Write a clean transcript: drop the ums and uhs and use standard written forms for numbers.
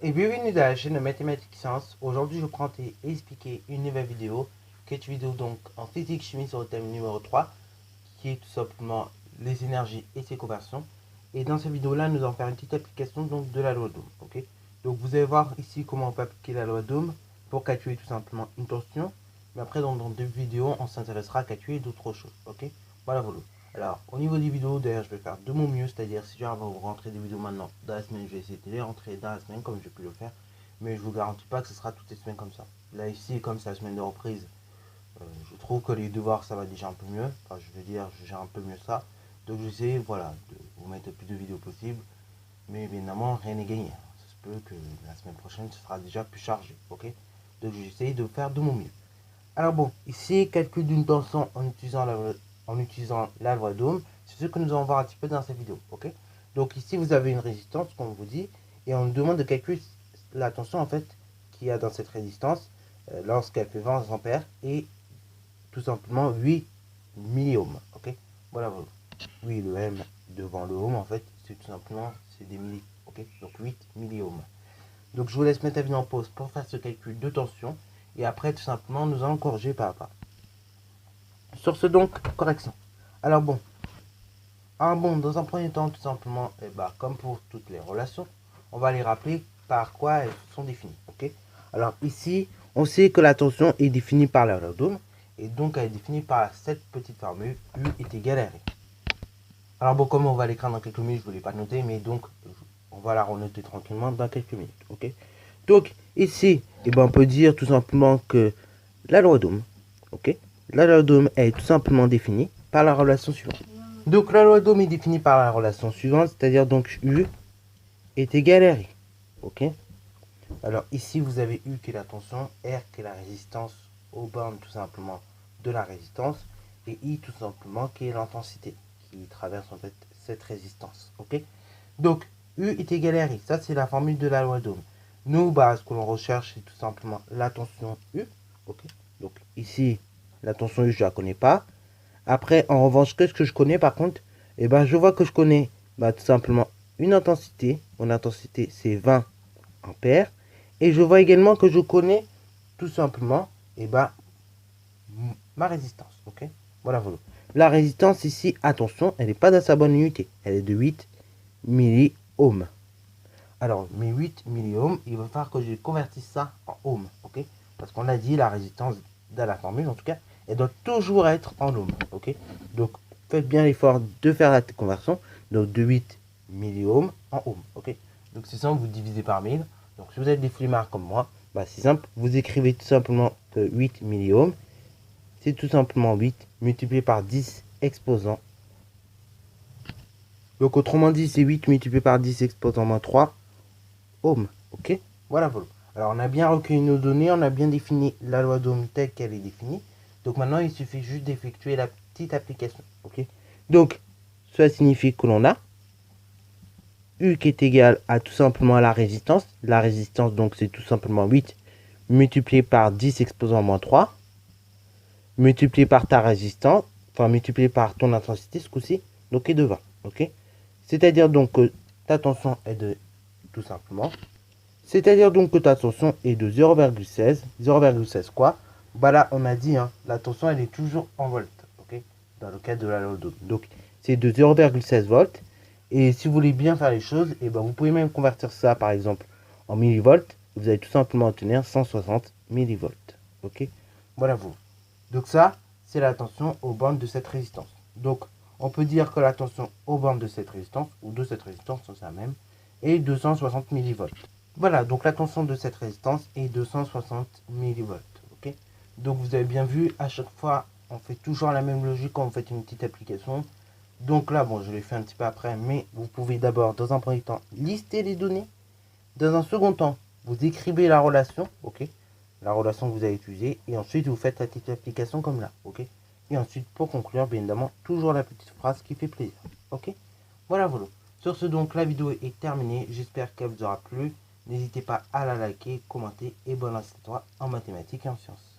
Et bienvenue dans la chaîne de Mathématiques Sciences. Aujourd'hui, je prends et expliquer une nouvelle vidéo, qui est une vidéo donc en physique chimie sur le thème numéro 3, qui est tout simplement les énergies et ses conversions. Et dans cette vidéo-là, nous allons faire une petite application donc de la loi d'Ohm. Ok, donc vous allez voir ici comment on peut appliquer la loi d'Ohm pour calculer tout simplement une tension. Mais après, dans deux vidéos, on s'intéressera à calculer d'autres choses. Ok, voilà. Alors, au niveau des vidéos, d'ailleurs, je vais faire de mon mieux, c'est-à-dire si j'arrive à vous rentrer des vidéos maintenant dans la semaine, je vais essayer de les rentrer dans la semaine comme j'ai pu le faire, mais je vous garantis pas que ce sera toutes les semaines comme ça. Là, ici, comme c'est la semaine de reprise, je trouve que les devoirs, ça va déjà un peu mieux, enfin, je veux dire, je gère un peu mieux ça, donc j'essaie, voilà, de vous mettre le plus de vidéos possible, mais évidemment, rien n'est gagné. Ça se peut que la semaine prochaine, ce sera déjà plus chargé, ok? Donc j'essaie de faire de mon mieux. Alors bon, ici, calcul d'une tension en utilisant la loi d'Ohm, c'est ce que nous allons voir un petit peu dans cette vidéo, ok? Donc ici, vous avez une résistance, comme on vous dit, et on nous demande de calculer la tension, en fait, qu'il y a dans cette résistance, lorsqu'elle fait 20 ampères, et tout simplement 8 milliohms, ok? Voilà. Oui, le M devant le ohm, en fait, c'est tout simplement, c'est des milli, ok? Donc 8 milliohms. Donc je vous laisse mettre la vidéo en pause pour faire ce calcul de tension. Et après, tout simplement, nous allons corriger pas à pas. Sur ce donc, correction. Alors bon, dans un premier temps, tout simplement, comme pour toutes les relations, on va les rappeler par quoi elles sont définies. Ok. Alors ici, on sait que la tension est définie par la loi d'Ohm. Et donc, elle est définie par cette petite formule, U est égal à R. Alors bon, comme on va l'écrire dans quelques minutes, je ne voulais pas noter, mais donc, on va la renoter tranquillement dans quelques minutes. Ok. Donc ici, on peut dire tout simplement que la loi d'Ohm, ok, la loi d'Ohm est tout simplement définie par la relation suivante. Donc la loi d'Ohm est définie par la relation suivante, c'est-à-dire donc U est égal à R. Ok. Alors ici vous avez U qui est la tension, R qui est la résistance aux bornes tout simplement de la résistance, et I tout simplement qui est l'intensité qui traverse en fait cette résistance. Ok. Donc U est égal à R. Ça c'est la formule de la loi d'Ohm. Nous, ce que l'on recherche, c'est tout simplement la tension U. Ok. Donc ici, la tension U, je ne la connais pas. Après, en revanche, qu'est-ce que je connais par contre? Je vois que je connais tout simplement une intensité. Mon intensité, c'est 20 ampères. Et je vois également que je connais tout simplement ma résistance. Ok. Voilà. La résistance ici, attention, elle n'est pas dans sa bonne unité. Elle est de 8 milliohms. Alors, mes 8 milliohms, il va falloir que je convertisse ça en ohms, ok? Parce qu'on a dit la résistance dans la formule, en tout cas, elle doit toujours être en ohms, ok? Donc, faites bien l'effort de faire la conversion. Donc, de 8 milliohms en ohms, ok? Donc, c'est simple, vous divisez par 1000. Donc, si vous êtes des flemmards comme moi, c'est simple, vous écrivez tout simplement que 8 milliohms, c'est tout simplement 8 multiplié par 10 exposant. Donc, autrement dit, c'est 8 multiplié par 10 exposant moins 3 ohms, ok? Voilà. Alors on a bien recueilli nos données, on a bien défini la loi d'Ohm telle qu'elle est définie. Donc maintenant il suffit juste d'effectuer la petite application, ok? Donc cela signifie que l'on a U qui est égal à tout simplement la résistance. La résistance donc c'est tout simplement 8 multiplié par 10 exposant moins 3 multiplié par ta résistance, enfin multiplié par ton intensité ce coup-ci, donc est de 20, ok? C'est-à-dire donc que ta tension est de tout simplement. C'est-à-dire donc que ta tension est de 0,16. 0,16 quoi? Là, on a dit, la tension, elle est toujours en volts. Ok? Dans le cas de la loi d'Ohm. Donc, c'est de 0,16 volts. Et si vous voulez bien faire les choses, vous pouvez même convertir ça, par exemple, en millivolts. Vous allez tout simplement obtenir 160 millivolts. Ok? Voilà. Donc ça, c'est la tension aux bornes de cette résistance. Donc, on peut dire que la tension aux bornes de cette résistance, ou de cette résistance, c'est la même, est 260 millivolts. Voilà, donc la tension de cette résistance est 260 millivolts. Ok. Donc vous avez bien vu, à chaque fois, on fait toujours la même logique quand on fait une petite application. Donc là, je l'ai fait un petit peu après, mais vous pouvez d'abord, dans un premier temps, lister les données. Dans un second temps, vous écrivez la relation, ok, la relation que vous avez utilisée, et ensuite vous faites la petite application comme là, ok. Et ensuite, pour conclure, bien évidemment, toujours la petite phrase qui fait plaisir, ok. Voilà. Sur ce, donc, la vidéo est terminée. J'espère qu'elle vous aura plu. N'hésitez pas à la liker, commenter et bonne année à toi en mathématiques et en sciences.